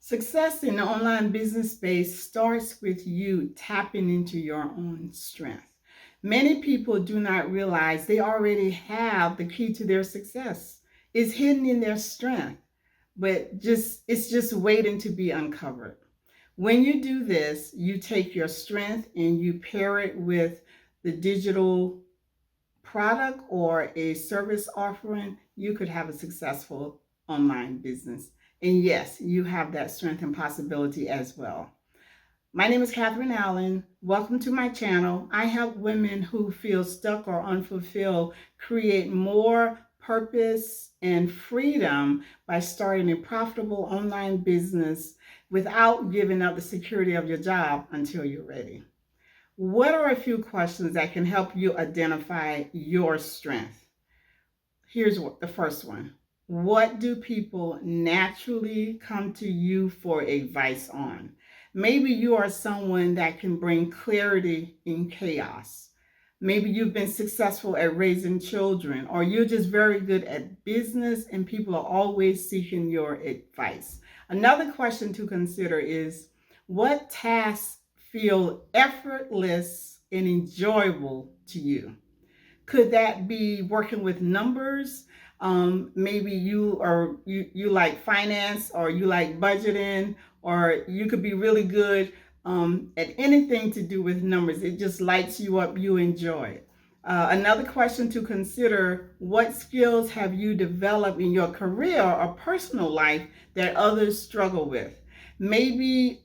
Success in the online business space starts with you tapping into your own strength. Many people do not realize they already have the key to their success. It's hidden in their strength, but it's just waiting to be uncovered. When you do this, you take your strength and you pair it with the digital product or a service offering, you could have a successful online business. And yes, you have that strength and possibility as well. My name is Catherine Allen. Welcome to my channel. I help women who feel stuck or unfulfilled create more purpose and freedom by starting a profitable online business without giving up the security of your job until you're ready. What are a few questions that can help you identify your strength? Here's the first one. What do people naturally come to you for advice on? Maybe you are someone that can bring clarity in chaos. Maybe you've been successful at raising children, or you're just very good at business and people are always seeking your advice. Another question to consider is, what tasks feel effortless and enjoyable to you? Could that be working with numbers? Maybe you like finance, or you like budgeting, or you could be really good at anything to do with numbers. It just lights you up. You enjoy it. Another question to consider: what skills have you developed in your career or personal life that others struggle with? Maybe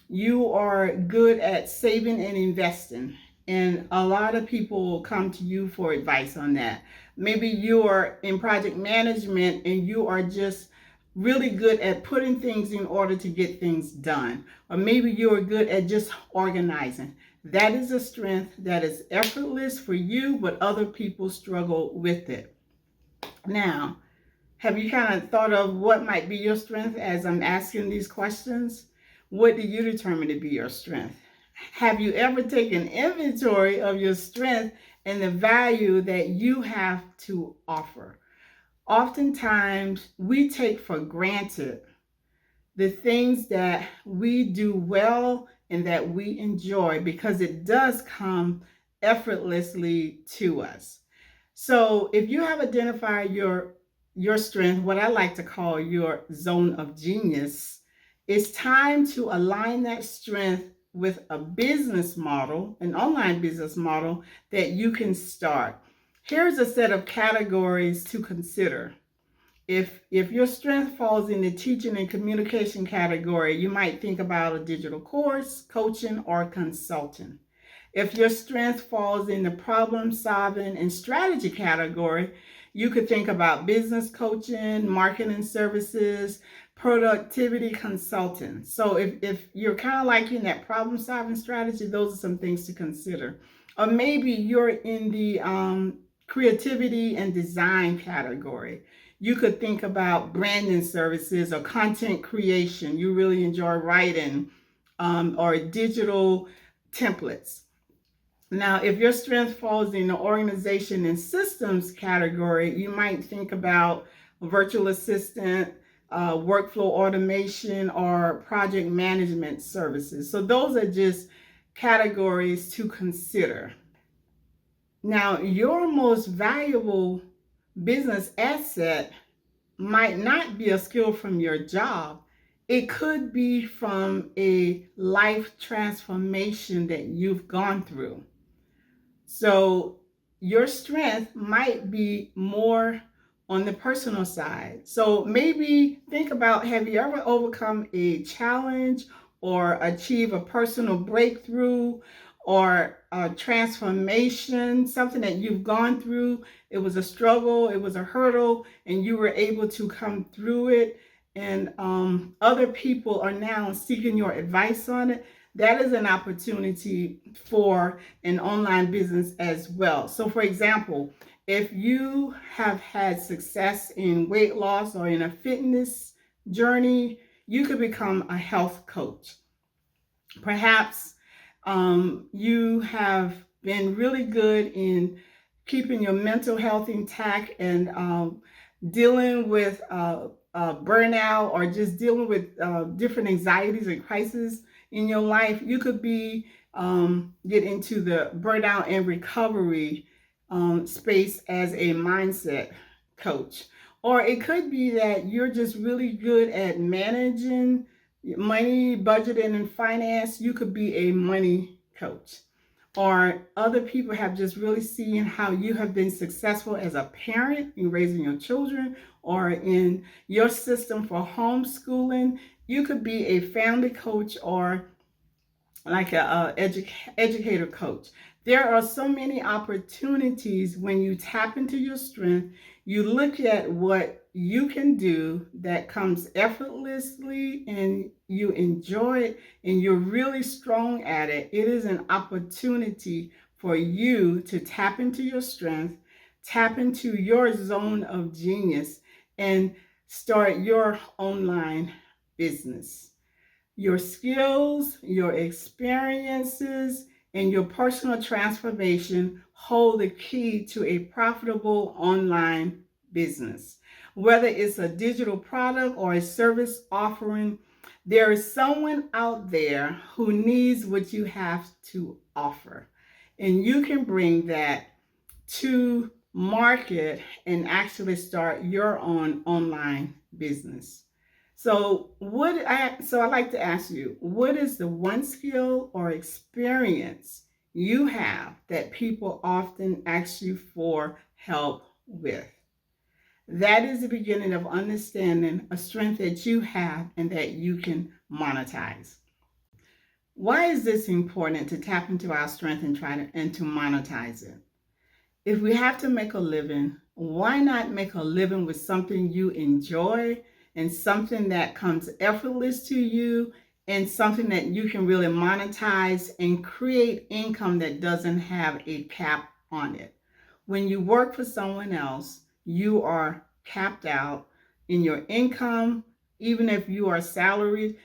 you are good at saving and investing, and a lot of people will come to you for advice on that. Maybe you are in project management and you are just really good at putting things in order to get things done. Or maybe you are good at just organizing. That is a strength that is effortless for you, but other people struggle with it. Now, have you kind of thought of what might be your strength as I'm asking these questions? What do you determine to be your strength? Have you ever taken inventory of your strength and the value that you have to offer? Oftentimes, we take for granted the things that we do well and that we enjoy because it does come effortlessly to us. So if you have identified your strength, what I like to call your zone of genius, it's time to align that strength with a business model, an online business model that you can start. Here's a set of categories to consider. If your strength falls in the teaching and communication category, you might think about a digital course, coaching, or consulting. If your strength falls in the problem solving and strategy category, you could think about business coaching, marketing services, productivity consulting. So if you're kind of like in that problem solving strategy, those are some things to consider. Or maybe you're in the creativity and design category. You could think about branding services or content creation. You really enjoy writing, or digital templates. Now, if your strength falls in the organization and systems category, you might think about a virtual assistant, workflow automation, or project management services. So those are just categories to consider. Now, your most valuable business asset might not be a skill from your job. It could be from a life transformation that you've gone through. So your strength might be more on the personal side. So maybe think about, have you ever overcome a challenge or achieve a personal breakthrough or a transformation, something that you've gone through? It was a struggle, it was a hurdle, and you were able to come through it. And other people are now seeking your advice on it. That is an opportunity for an online business as well. So for example, if you have had success in weight loss or in a fitness journey, you could become a health coach. Perhaps you have been really good in keeping your mental health intact and dealing with burnout or just dealing with different anxieties and crises in your life, you could be get into the burnout and recovery space as a mindset coach. Or it could be that you're just really good at managing money, budgeting, and finance. You could be a money coach. Or other people have just really seen how you have been successful as a parent in raising your children or in your system for homeschooling. You could be a family coach or like a educator coach. There are so many opportunities when you tap into your strength. You look at what you can do that comes effortlessly and you enjoy it and you're really strong at it. It is an opportunity for you to tap into your strength, tap into your zone of genius, and start your online business. Your skills, your experiences, and your personal transformation hold the key to a profitable online business. Whether it's a digital product or a service offering, there is someone out there who needs what you have to offer. And you can bring that to market and actually start your own online business. So I'd like to ask you, what is the one skill or experience you have that people often ask you for help with? That is the beginning of understanding a strength that you have and that you can monetize. Why is this important to tap into our strength and to monetize it? If we have to make a living, why not make a living with something you enjoy and something that comes effortless to you and something that you can really monetize and create income that doesn't have a cap on it? When you work for someone else, you are capped out in your income. Even if you are salaried,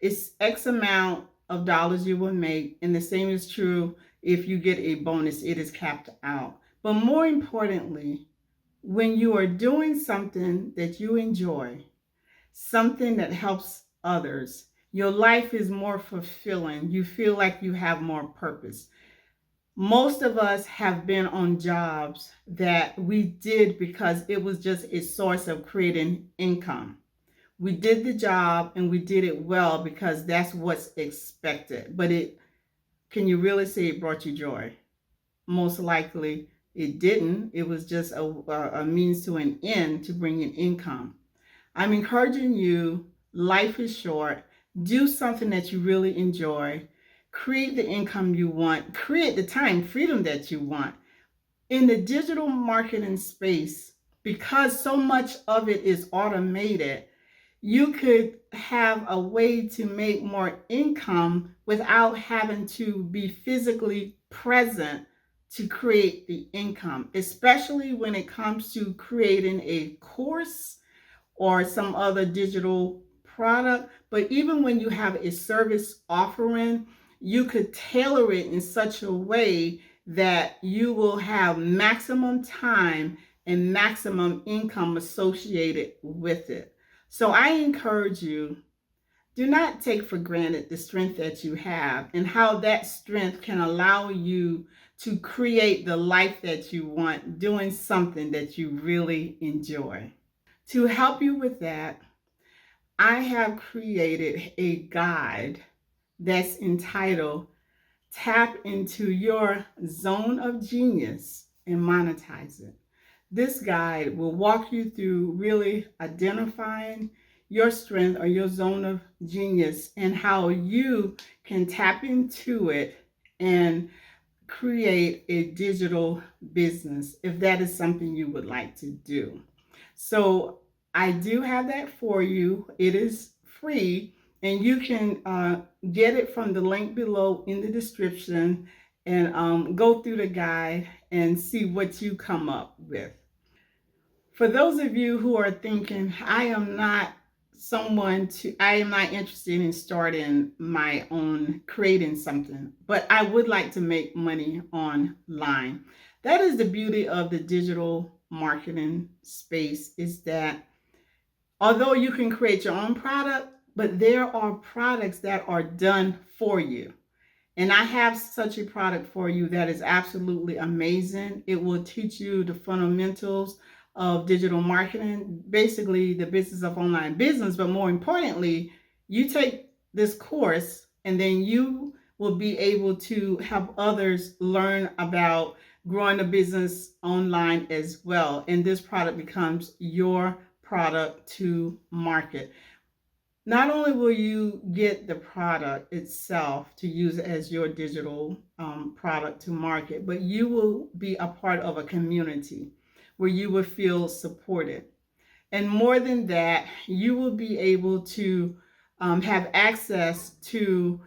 it's X amount of dollars you will make. And the same is true if you get a bonus, it is capped out. But more importantly, when you are doing something that you enjoy, something that helps others, your life is more fulfilling. You feel like you have more purpose. Most of us have been on jobs that we did because it was just a source of creating income. We did the job and we did it well because that's what's expected. But can you really say it brought you joy? Most likely it didn't. It was just a means to an end to bring in income. I'm encouraging you, life is short. Do something that you really enjoy. Create the income you want. Create the time freedom that you want. In the digital marketing space, because so much of it is automated, you could have a way to make more income without having to be physically present to create the income, especially when it comes to creating a course or some other digital product. But even when you have a service offering, you could tailor it in such a way that you will have maximum time and maximum income associated with it. So I encourage you, do not take for granted the strength that you have and how that strength can allow you to create the life that you want, doing something that you really enjoy. To help you with that, I have created a guide that's entitled Tap into Your Zone of Genius and Monetize It. This guide will walk you through really identifying your strength or your zone of genius and how you can tap into it and create a digital business if that is something you would like to do. So I do have that for you. It is free and you can get it from the link below in the description and go through the guide and see what you come up with. For those of you who are thinking, I am not interested in starting my own, creating something, but I would like to make money online. That is the beauty of the digital marketing space, is that Although you can create your own product, but there are products that are done for you. And I have such a product for you that is absolutely amazing. It will teach you the fundamentals of digital marketing, basically the business of online business. But more importantly, you take this course and then you will be able to help others learn about growing a business online as well. And this product becomes your product to market. Not only will you get the product itself to use as your digital product to market, but you will be a part of a community where you will feel supported. And more than that, you will be able to have access to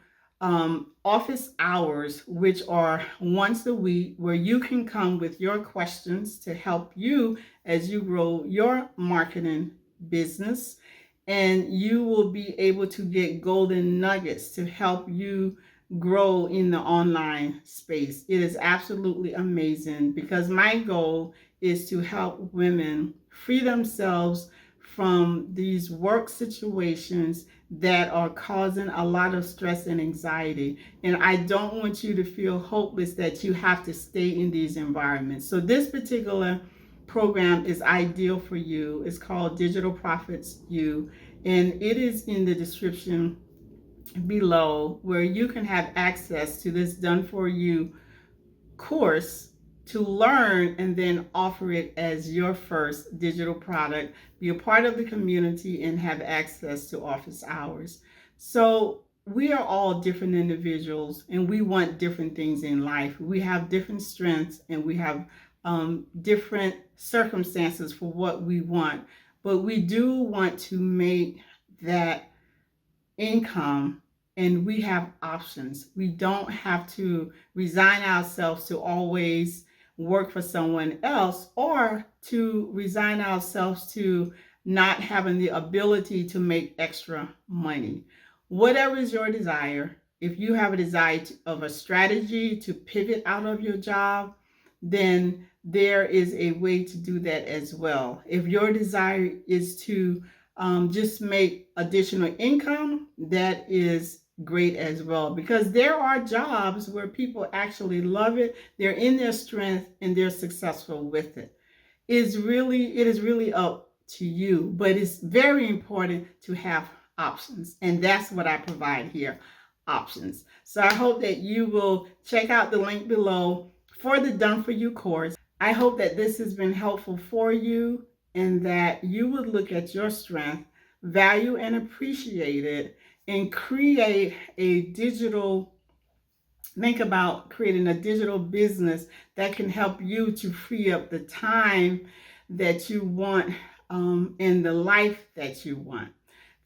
office hours, which are once a week, where you can come with your questions to help you as you grow your marketing business. And you will be able to get golden nuggets to help you grow in the online space. It is absolutely amazing because my goal is to help women free themselves from these work situations that are causing a lot of stress and anxiety. And I don't want you to feel hopeless that you have to stay in these environments. So this particular program is ideal for you. It's called Digital Profits U, and it is in the description below where you can have access to this done for you course to learn and then offer it as your first digital product, be a part of the community, and have access to office hours. So we are all different individuals and we want different things in life. We have different strengths and we have different circumstances for what we want, but we do want to make that income, and we have options. We don't have to resign ourselves to always work for someone else or to resign ourselves to not having the ability to make extra money. Whatever is your desire, if you have a desire of a strategy to pivot out of your job, then there is a way to do that as well. If your desire is to just make additional income, that is great as well, because there are jobs where people actually love it, they're in their strength, and they're successful with it. It is really up to you, but it's very important to have options, and that's what I provide here, options. So I hope that you will check out the link below for the Done For You course. I hope that this has been helpful for you and that you would look at your strength, value and appreciate it, and create a digital, think about creating a digital business that can help you to free up the time that you want and the life that you want.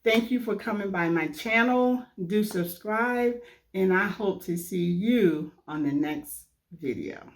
Thank you for coming by my channel. Do subscribe, and I hope to see you on the next video.